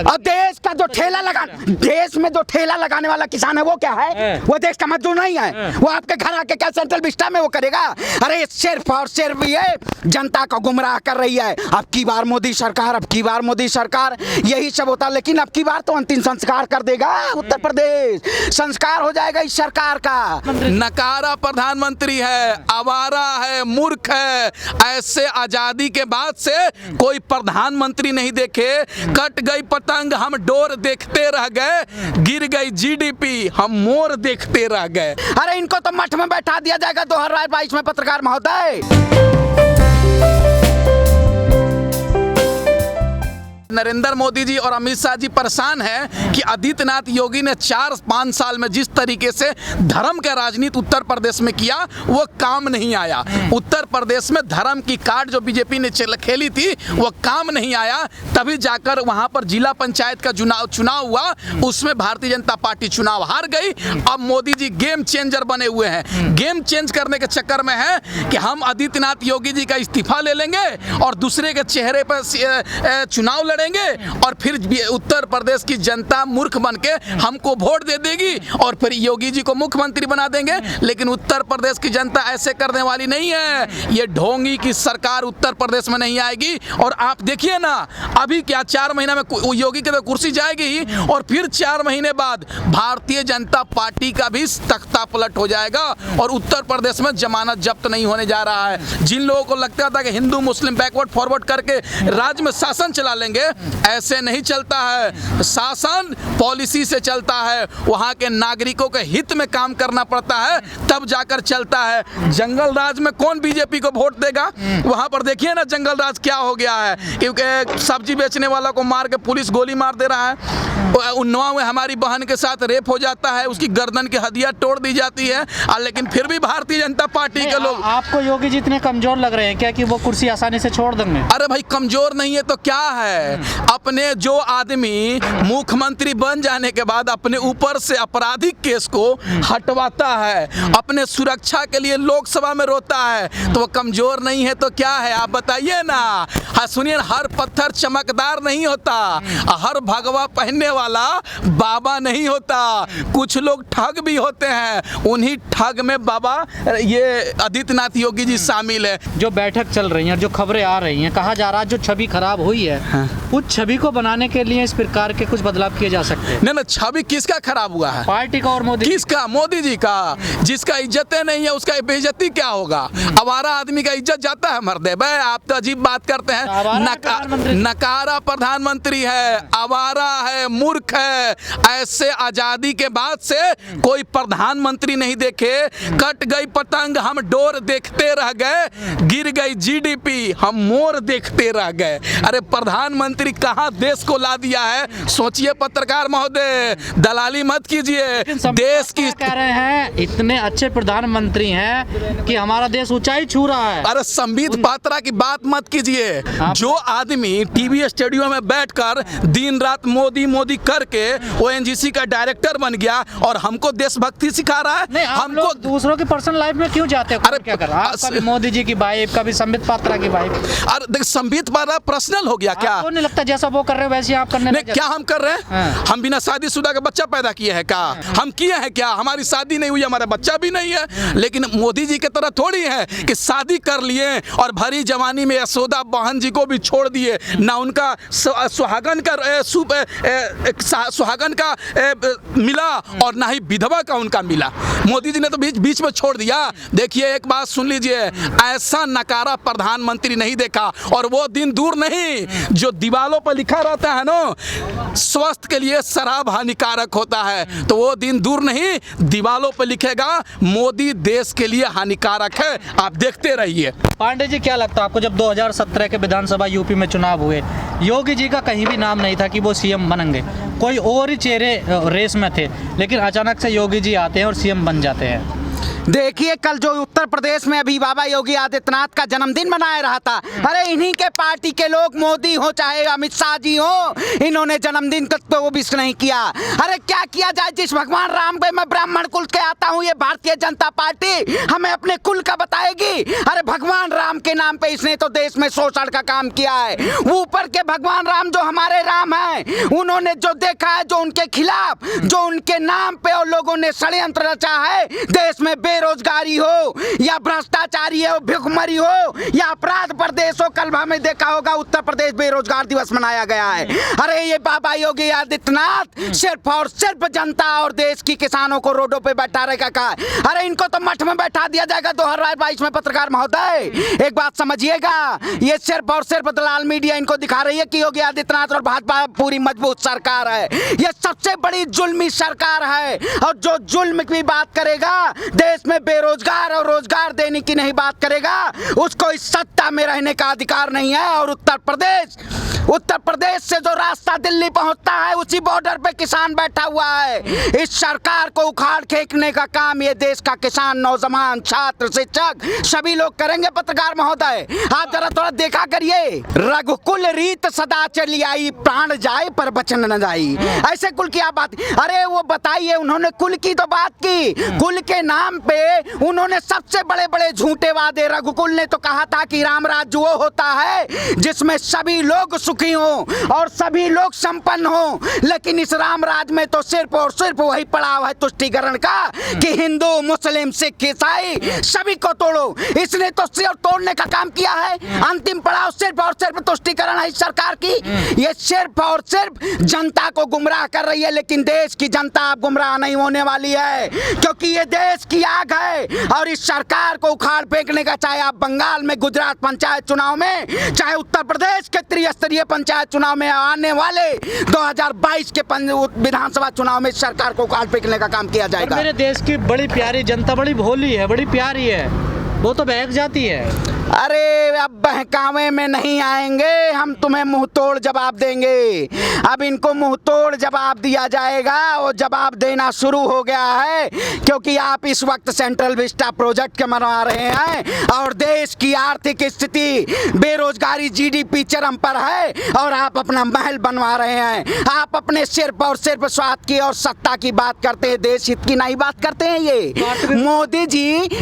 और देश का जो ठेला लगा, देश में जो ठेला लगाने वाला किसान है वो क्या है? वो देश का मजदूर नहीं है। वो आपके घर आके क्या सेंट्रल विस्टा में वो करेगा? अरे सिर्फ और सिर्फ ये जनता को गुमराह कर रही है। अब की बार मोदी सरकार, अब की बार मोदी सरकार, यही सब होता। लेकिन अब की बार तो अंतिम संस्कार कर देगा उत्तर प्रदेश, संस्कार हो जाएगा इस सरकार का। नकारा प्रधानमंत्री है, आवारा है, मूर्ख है। ऐसे आजादी के बाद से कोई प्रधानमंत्री नहीं देखे। कट गई पतंग हम डोर देखते रह गए, गिर गई जीडीपी हम मोर देखते रह गए। अरे इनको तो मठ में बैठा दिया जाएगा 2022 में पत्रकार महोदय। नरेंद्र मोदी जी और अमित शाह जी परेशान हैं कि आदित्यनाथ योगी ने 4-5 साल में जिस तरीके से धर्म का राजनीति उत्तर प्रदेश में किया वो काम नहीं आया। उत्तर प्रदेश में धर्म की कार्ड जो बीजेपी ने खेली थी वो काम नहीं आया। तभी जाकर वहां पर जिला पंचायत का चुनाव हुआ, उसमें भारतीय जनता पार्टी चुनाव हार गई। अब मोदी जी गेम चेंजर बने हुए हैं। गेम चेंज करने के चक्कर में है कि हम आदित्यनाथ योगी जी का इस्तीफा ले लेंगे और दूसरे के चेहरे पर चुनाव लड़ेंगे और फिर उत्तर प्रदेश की जनता मूर्ख बनके हमको वोट दे देगी और फिर योगी जी को मुख्यमंत्री बना देंगे। लेकिन उत्तर प्रदेश की जनता ऐसे करने वाली नहीं है। ये ढोंगी की सरकार उत्तर प्रदेश में नहीं आएगी। और आप देखिए ना, अभी क्या 4 महीना में योगी की तो कुर्सी जाएगी ही और फिर 4 महीने बाद भारतीय जनता पार्टी का भी तख्ता पलट हो जाएगा और उत्तर प्रदेश में जमानत जब्त नहीं होने जा रहा है। जिन लोगों को लगता था कि हिंदू मुस्लिम बैकवर्ड फॉरवर्ड करके राज्य में शासन चला लेंगे, ऐसे नहीं चलता है। शासन पॉलिसी से चलता है, वहां के नागरिकों के हित में काम करना पड़ता है, तब जाकर चलता है। जंगल राज में कौन बीजेपी को वोट देगा? वहां पर देखिए ना जंगल राज क्या हो गया है। क्योंकि सब्जी बेचने वाला को मार के पुलिस गोली मार दे रहा है। उन्नाव में हमारी बहन के साथ रेप हो जाता है, उसकी गर्दन की हड्डियां तोड़ दी जाती है, लेकिन फिर भी भारतीय जनता पार्टी के लोग। आपको योगी जी इतने कमजोर लग रहे हैं क्या कि वो कुर्सी आसानी से छोड़ देंगे? अरे भाई कमजोर नहीं है तो क्या है? अपने जो आदमी मुख्यमंत्री बन जाने के बाद अपने ऊपर से आपराधिक केस को हटवाता है, अपने सुरक्षा के लिए लोकसभा में रोता है, तो वो कमजोर नहीं है तो क्या है? आप बताइए ना। हाँ सुनिए, हर पत्थर चमकदार नहीं होता, हर भगवा पहनने वाला बाबा नहीं होता। कुछ लोग ठग भी होते हैं, उन्हीं ठग में बाबा ये आदित्यनाथ योगी जी शामिल है। जो बैठक चल रही है, जो खबरें आ रही हैं, कहा जा रहा है जो छवि खराब हुई है, उस छवि को बनाने के लिए इस प्रकार के कुछ बदलाव किए जा सकते हैं। नहीं, छवि किसका खराब हुआ है? पार्टी का और मोदी किसका? मोदी जी का। जिसका इज्जतें नहीं है उसका बेइज्जती क्या होगा? आवारा आदमी का इज्जत जाता है मर्दे? भाई आप तो अजीब बात करते हैं। नकारा प्रधानमंत्री है, आवारा है, मूर्ख है। ऐसे आजादी के बाद से कोई प्रधानमंत्री नहीं देखे। कट गई पतंग हम डोर देखते रह गए, गिर गई जीडीपी हम मोर देखते रह गए। अरे प्रधानमंत्री कहां देश को ला दिया है? सोचिए पत्रकार महोदय, दलाली मत कीजिए। देश की कह रहे हैं इतने अच्छे प्रधानमंत्री हैं कि हमारा देश ऊंचाई छू रहा है। अरे संबित पात्रा की बात मत कीजिए। जो आदमी टीवी स्टूडियो में बैठकर दिन रात मोदी मोदी करके ओएनजीसी का डायरेक्टर बन गया और हमको देशभक्ति सिखा रहा है। हमको दूसरों की पर्सनल लाइफ में क्यों जाते हैं? अरे क्या कर रहा है? मोदी जी की वाइफ, कभी संबित पात्रा की वाइफ। अरे देख, संबित पात्रा पर्सनल हो गया क्या? नहीं लगता जैसा वो कर रहे हैं वैसे आप करने? क्या हम कर रहे हैं? हम बिना शादीशुदा का बच्चा पैदा किए हैं क्या? हम किए हैं क्या? हमारी शादी नहीं हुई, हमारा बच्चा भी नहीं है। लेकिन मोदी जी की तरह थोड़ी है कि शादी कर लिए और भरी जवानी में यशोदा बहन जी को भी छोड़ दिए, ना उनका सुहागन का मिला और ना ही विधवा का उनका मिला। मोदी जी ने तो बीच में छोड़ दिया। देखिए एक बात सुन लीजिए, ऐसा नकारा प्रधानमंत्री नहीं देखा। और वो दिन दूर नहीं जो दीवालों पर लिखा रहता है ना, स्वास्थ्य के लिए शराब हानिकारक होता है, तो वो दिन दूर नहीं, दीवालों पर लिखेगा मोदी देश के लिए हानिकारक है। आप देखते रहिए। पांडे जी क्या लगता है आपको, जब 2017 के विधानसभा यूपी में चुनाव हुए, योगी जी का कहीं भी नाम नहीं था कि वो सीएम बनेंगे, कोई और ही चेहरे रेस में थे, लेकिन अचानक से योगी जी आते हैं और सीएम बन जाते हैं? देखिए कल जो उत्तर प्रदेश में अभी बाबा योगी आदित्यनाथ का जन्मदिन मनाया रहा था, अरे इन्हीं के पार्टी के लोग, मोदी हो चाहे अमित शाह जी हो, इन्होंने जन्मदिन को वो विश नहीं किया। अरे क्या किया जाए, जिस भगवान राम पे मैं ब्राह्मण कुल के आता हूँ, ये भारतीय जनता पार्टी हमें अपने कुल का बताएगी? अरे भगवान राम के नाम पे इसने तो देश में शोषण का काम किया है। ऊपर के भगवान राम जो हमारे राम हैं, उन्होंने जो देखा है, जो उनके खिलाफ, जो उनके नाम पे और लोगों ने षड्यंत्र रचा है, देश में बेरोजगारी हो या भ्रष्टाचारी हो, भुखमरी हो या अपराध प्रदेश हो। कल हमें देखा होगा उत्तर प्रदेश बेरोजगार दिवस मनाया गया है। अरे ये बाबा योगी आदित्यनाथ सिर्फ और सिर्फ जनता और देश की किसानों को रोडों पे बैठा रहेगा। अरे इनको तो मठ में बैठा दिया जाएगा 2022 में। पत्रकार महोदय एक बात समझिएगा, ये सिर्फ और सिर्फ दलाल मीडिया इनको दिखा रही है कि योगी आदित्यनाथ और भाजपा पूरी मजबूत सरकार है। ये सबसे बड़ी जुल्मी सरकार है, और जो जुल्म की बात करेगा, देश में बेरोजगार और रोजगार देने की नहीं बात करेगा, उसको इस सत्ता में रहने का अधिकार नहीं है। और उत्तर प्रदेश से जो रास्ता दिल्ली पहुंचता है, उसी बॉर्डर पे किसान बैठा हुआ है। इस सरकार को उखाड़ फेंकने का काम ये देश का किसान, नौजवान, छात्र, शिक्षक सभी लोग करेंगे। पत्रकार महोदय आप जरा थोड़ा देखा करिए, रघुकुल रीत सदा चली आई, प्राण जाए पर बचन न जाई, ऐसे कुल की आप बात। अरे वो बताइए, उन्होंने कुल की तो बात की, कुल के नाम पे उन्होंने सबसे बड़े बड़े झूठे वादे। रघुकुल ने तो कहा था कि राम राज्य वो होता है जिसमें सभी लोग सुखी हों और सभी लोग संपन्न हों, लेकिन इस राम राज्य में तो सिर्फ और सिर्फ वही पड़ाव है तुष्टीकरण का कि हिंदू, मुस्लिम, सिख, ईसाई सभी को तोड़ो। इसने तो सिर्फ तोड़ने का काम किया है। अंतिम पड़ाव सिर्फ और सिर्फ तुष्टीकरण है इस सरकार की। ये सिर्फ और सिर्फ जनता को गुमराह कर रही है, लेकिन देश की जनता अब गुमराह नहीं होने वाली है, क्योंकि ये देश की आग है। और इस सरकार को उखाड़ फेंकने का, चाहे आप बंगाल में गुजरात पंचायत चुनाव में, चाहे उत्तर प्रदेश के त्रिस्तरीय पंचायत चुनाव में, आने वाले 2022 के विधानसभा चुनाव में सरकार को उखाड़ फेंकने का काम किया जाएगा। मेरे देश की बड़ी प्यारी जनता बड़ी भोली है, बड़ी प्यारी है, वो तो बहक जाती है। अरे अब बहकावे में नहीं आएंगे हम, तुम्हें मुंह तोड़ जवाब देंगे। अब इनको मुंह तोड़ जवाब दिया जाएगा, और जवाब देना शुरू हो गया है, क्योंकि आप इस वक्त सेंट्रल विस्टा प्रोजेक्ट के मना रहे हैं और देश की आर्थिक स्थिति, बेरोजगारी, जीडीपी चरम पर है, और आप अपना महल बनवा रहे हैं। आप अपने सिर्फ और सिर्फ स्वार्थ की और सत्ता की बात करते हैं, देश हित की नहीं बात करते हैं। ये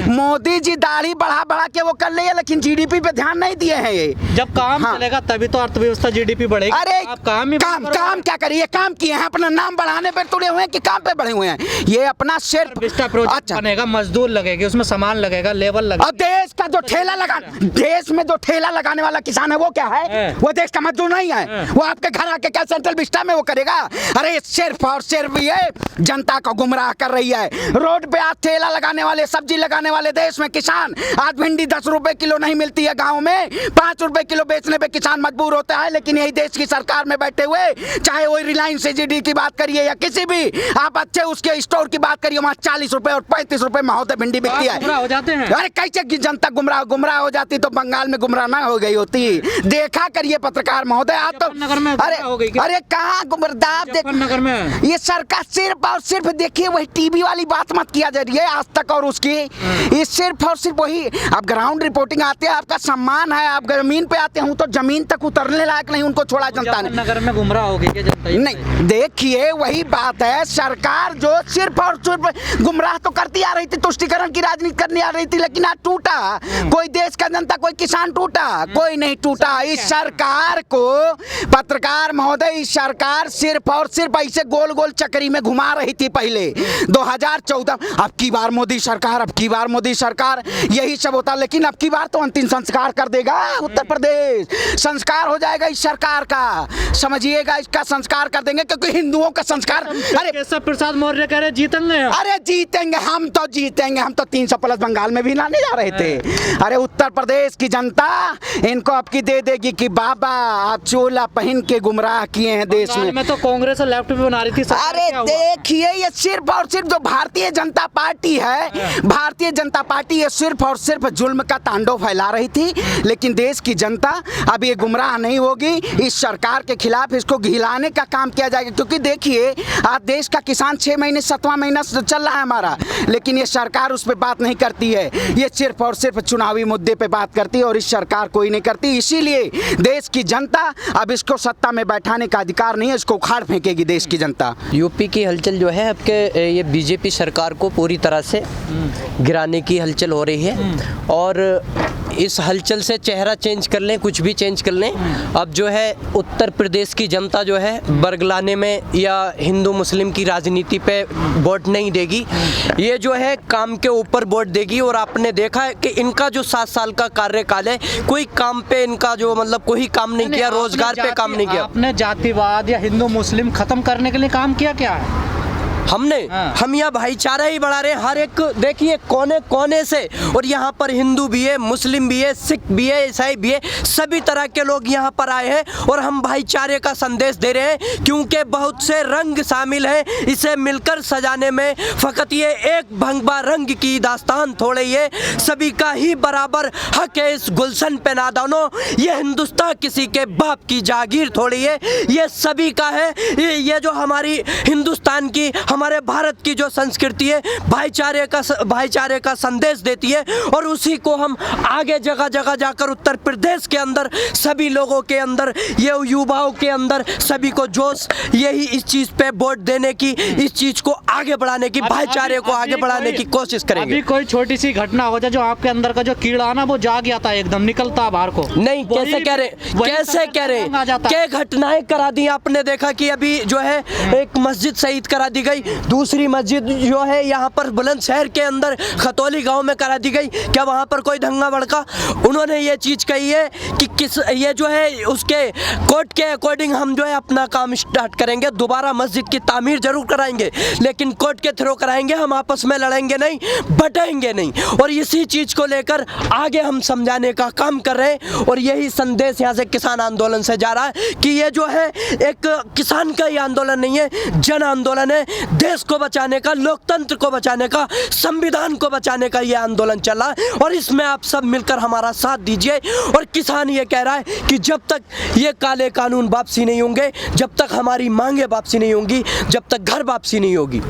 मोदी जी दाढ़ी बढ़ा बढ़ा के वो कर ले, लेकिन जीडीपी पे ध्यान नहीं दिए हैं ये। जब काम चलेगा तभी तो अर्थव्यवस्था, जीडीपी बढ़ेगी। अरे आप काम क्या करिए, काम किए हैं, अपना नाम बढ़ाने पे तुले हुए हैं कि काम पे बढ़े हुए हैं। ये अपना सिर्फ विस्टा प्रोजेक्ट बनेगा, मजदूर लगेगी, उसमें सामान लगेगा, लेबर लगेगा। और देश का जो ठेला देश में जो ठेला लगाने वाला किसान है, वो क्या है? वो देश का मजदूर नहीं है। वो आपके घर आके क्या सेंट्रल विस्टा में वो करेगा? अरे सिर्फ और सिर्फ ये जनता को गुमराह कर रही है। रोड पे आज ठेला लगाने वाले, सब्जी लगाने वाले देश में किसान, आज भिंडी 10 रुपए किलो नहीं मिलती है, गांव में 5 रुपए किलो बेचने पे किसान मजबूर होता है। लेकिन यही देश की सरकार में बैठे हुए, चाहे वो रिलायंस एजीडी की बात करिए या किसी भी आप अच्छे उसके स्टोर की बात करिए, वहाँ 40 रुपए और 35 रुपए महोदय भिंडी बिकती है। गुमराह हो जाते हैं। अरे कैसे जनता गुमराह हो जाती, तो बंगाल में गुमराह ना हो गई होती। देखा करिए पत्रकार महोदय, आप तो अरे कहाँ नगर में ये सरकार सिर्फ और सिर्फ, देखिए वही टीवी वाली बात मत किया जा रही है आज तक और उसकी, ये सिर्फ और सिर्फ वही। आप ग्राउंड रिपोर्टिंग आते हैं, आपका सम्मान है, आप जमीन पे आते हैं, तो जमीन तक उतरने लायक नहीं उनको छोड़ा जनता ने। नगर में गुमराह हो गई जनता? नहीं, देखिए वही बात है, सरकार जो सिर्फ और सिर्फ गुमराह तो करती आ रही थी, तुष्टीकरण की राजनीति करनी आ रही थी, लेकिन आज टूटा कोई देश का जनता, कोई किसान टूटा? कोई नहीं टूटा। इस सरकार को, पत्रकार महोदय, इस सरकार सिर्फ और सिर्फ ऐसे गोल गोल चक्री में घुमा रही थी पहले 2014। अब की बार मोदी सरकार, अब की बार मोदी सरकार, यही सब होता। लेकिन अब की बार तो अंतिम संस्कार कर देगा उत्तर प्रदेश, संस्कार हो जाएगा इस सरकार का, समझिएगा, इसका संस्कार कर देंगे, क्योंकि हिंदुओं का संस्कार। अरे केशव प्रसाद मौर्य कह रहे जीतेंगे। अरे जीतेंगे, हम तो जीतेंगे, हम तो 300+ बंगाल में भी लाने जा रहे थे। अरे उत्तर प्रदेश की जनता इनको अब की दे देगी कि बाबा आप चोला पहन के गुमराह किए हैं देश में। तो कांग्रेस और लेफ्ट भी बना रही थी। अरे देखिए, ये सिर्फ और सिर्फ जो भारतीय जनता पार्टी है, भारतीय जनता पार्टी, ये सिर्फ और सिर्फ जुल्म का तांडव फैला रही थी, लेकिन देश की जनता अब ये गुमराह नहीं होगी। इस सरकार के खिलाफ इसको घिलाने का काम किया जाएगा, क्योंकि देखिए आज देश का किसान 6 महीने 7वां महीना चल रहा है हमारा, लेकिन ये सरकार उस पर बात नहीं करती है। ये सिर्फ और सिर्फ चुनावी मुद्दे पे बात करती है और इस सरकार कोई नहीं करती। इसीलिए देश की जनता अब इसको सत्ता में बैठाने का अधिकार नहीं है, इसको उखाड़ फेंकेगी देश की जनता। यूपी की हलचल जो है आपके ये बीजेपी सरकार को पूरी तरह से गिराने की हलचल हो रही है, और इस हलचल से चेहरा चेंज कर लें, कुछ भी चेंज कर लें, अब जो है उत्तर प्रदेश की जनता जो है बरगलाने में या हिंदू मुस्लिम की राजनीति पे वोट नहीं देगी, ये जो है काम के ऊपर वोट देगी। और आपने देखा है कि इनका जो 7 साल का कार्यकाल है, कोई काम पे इनका जो मतलब कोई काम नहीं किया, रोजगार पे काम नहीं किया। आपने जातिवाद या हिंदू मुस्लिम खत्म करने के लिए काम किया क्या है? हम यहाँ भाईचारा ही बढ़ा रहे हैं, हर एक देखिए कोने कोने से, और यहाँ पर हिंदू भी है, मुस्लिम भी है, सिख भी है, ईसाई भी है, सभी तरह के लोग यहाँ पर आए हैं और हम भाईचारे का संदेश दे रहे हैं, क्योंकि बहुत से रंग शामिल हैं इसे मिलकर सजाने में। फकत ये एक भंगबा रंग की दास्तान थोड़े, ये सभी का ही बराबर हक है इस गुलशन पे नादानो। ये हिंदुस्तान किसी के बाप की जागीर थोड़ी है, ये सभी का है। ये जो हमारी हिंदुस्तान की, हमारे भारत की जो संस्कृति है, भाईचारे का संदेश देती है, और उसी को हम आगे जगह जगह जाकर उत्तर प्रदेश के अंदर सभी लोगों के अंदर, ये युवाओं के अंदर सभी को जोश, यही इस चीज पे वोट देने की, इस चीज को आगे बढ़ाने की, भाईचारे को आगे बढ़ाने की कोशिश करेंगे। अभी कोई छोटी सी घटना हो जाए जो आपके अंदर का जो कीड़ा ना वो जाग जाता है, एकदम निकलता बाहर को। नहीं, कैसे कह रहे क्या घटनाएं करा दी आपने? देखा कि अभी जो है एक मस्जिद शहीद करा दी गई, दूसरी मस्जिद जो है यहाँ पर बुलंदशहर के अंदर खतौली गांव में करा दी गई। क्या वहाँ पर कोई दंगा भड़का? उन्होंने ये चीज़ कही है कि ये जो है उसके कोर्ट के अकॉर्डिंग हम जो है अपना काम स्टार्ट करेंगे, दोबारा मस्जिद की तामीर जरूर कराएंगे, लेकिन कोर्ट के थ्रू कराएंगे, हम आपस में लड़ेंगे नहीं, बटेंगे नहीं। और इसी चीज़ को लेकर आगे हम समझाने का काम कर रहे हैं, और यही संदेश यहाँ से किसान आंदोलन से जा रहा है कि ये जो है एक किसान का ही आंदोलन नहीं है, जन आंदोलन है। देश को बचाने का, लोकतंत्र को बचाने का, संविधान को बचाने का ये आंदोलन चला, और इसमें आप सब मिलकर हमारा साथ दीजिए। और किसान ये कह रहा है कि जब तक ये काले कानून वापसी नहीं होंगे, जब तक हमारी मांगे वापसी नहीं होंगी, जब तक घर वापसी नहीं होगी।